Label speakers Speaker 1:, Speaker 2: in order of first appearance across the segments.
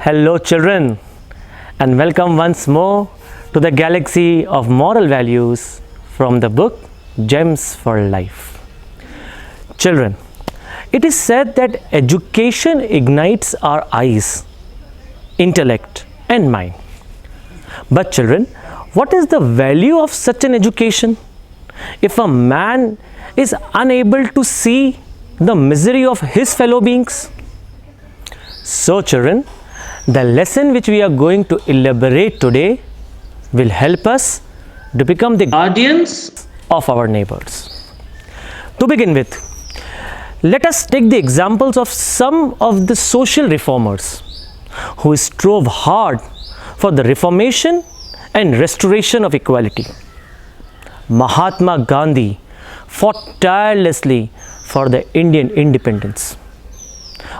Speaker 1: Hello children, and welcome once more to the galaxy of moral values from the book Gems for Life. Children, it is said that education ignites our eyes, intellect and mind. But children, what is the value of such an education if a man is unable to see the misery of his fellow beings? So children, the lesson which we are going to elaborate today will help us to become the guardians of our neighbors. To begin with, let us take the examples of some of the social reformers who strove hard for the reformation and restoration of equality. Mahatma Gandhi fought tirelessly for the Indian independence.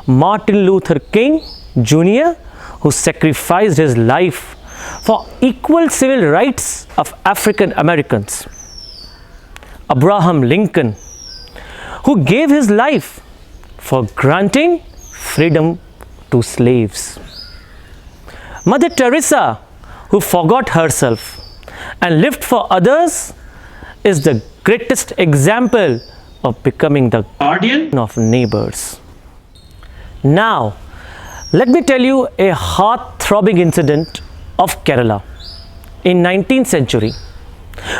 Speaker 1: Martin Luther King Jr., who sacrificed his life for equal civil rights of African Americans. Abraham Lincoln, who gave his life for granting freedom to slaves. Mother Teresa, who forgot herself and lived for others, is the greatest example of becoming the guardian of neighbors. Now, let me tell you a heart-throbbing incident of Kerala in 19th century,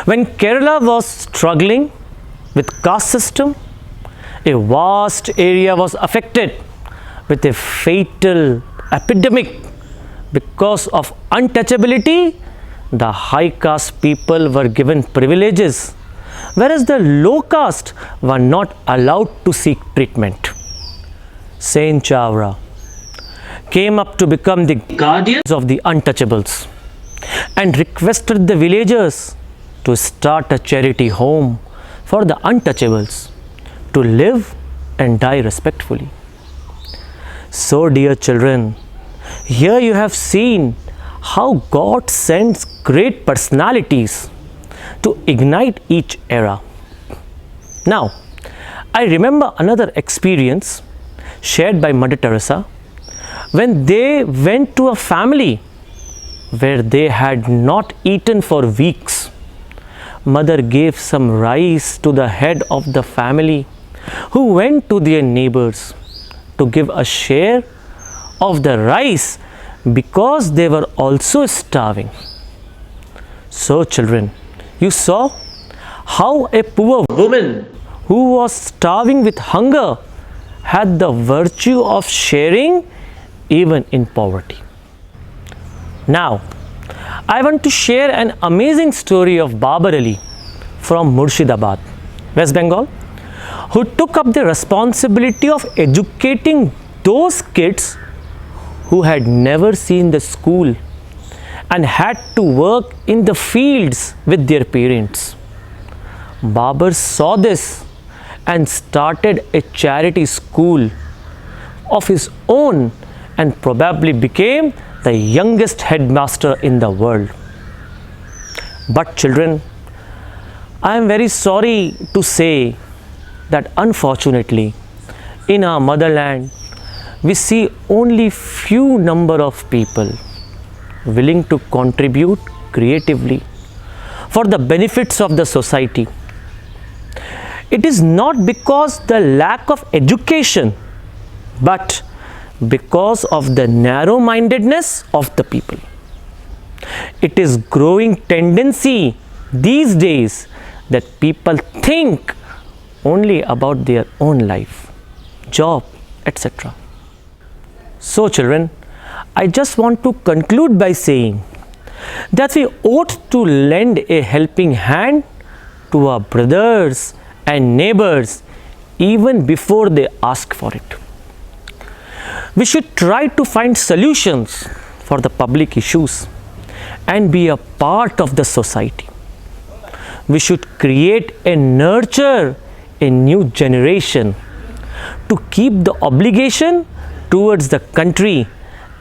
Speaker 1: when Kerala was struggling with caste system. A vast area was affected with a fatal epidemic. Because of untouchability, the high caste people were given privileges, whereas the low caste were not allowed to seek treatment. Saint Chavra came up to become the guardians of the untouchables and requested the villagers to start a charity home for the untouchables to live and die respectfully. So, dear children, here you have seen how God sends great personalities to ignite each era. Now, I remember another experience shared by Mother Teresa when they went to a family where they had not eaten for weeks. Mother gave some rice to the head of the family, who went to their neighbors to give a share of the rice because they were also starving. So children, you saw how a poor woman who was starving with hunger had the virtue of sharing even in poverty. Now, I want to share an amazing story of Babar Ali from Murshidabad, West Bengal, who took up the responsibility of educating those kids who had never seen the school and had to work in the fields with their parents. Babar saw this and started a charity school of his own and probably became the youngest headmaster in the world. But children, I am very sorry to say that unfortunately in our motherland we see only few number of people willing to contribute creatively for the benefits of the society. It is not because the lack of education, but because of the narrow-mindedness of the people. It is growing tendency these days that people think only about their own life, job, etc. So children, I just want to conclude by saying that we ought to lend a helping hand to our brothers and neighbors even before they ask for it. We should try to find solutions for the public issues and be a part of the society. We should create and nurture a new generation to keep the obligation towards the country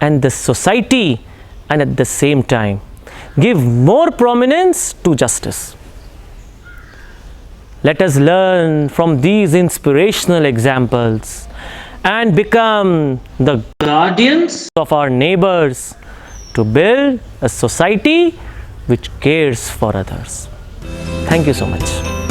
Speaker 1: and the society, and at the same time give more prominence to justice. Let us learn from these inspirational examples and become the guardians of our neighbors to build a society which cares for others. Thank you so much.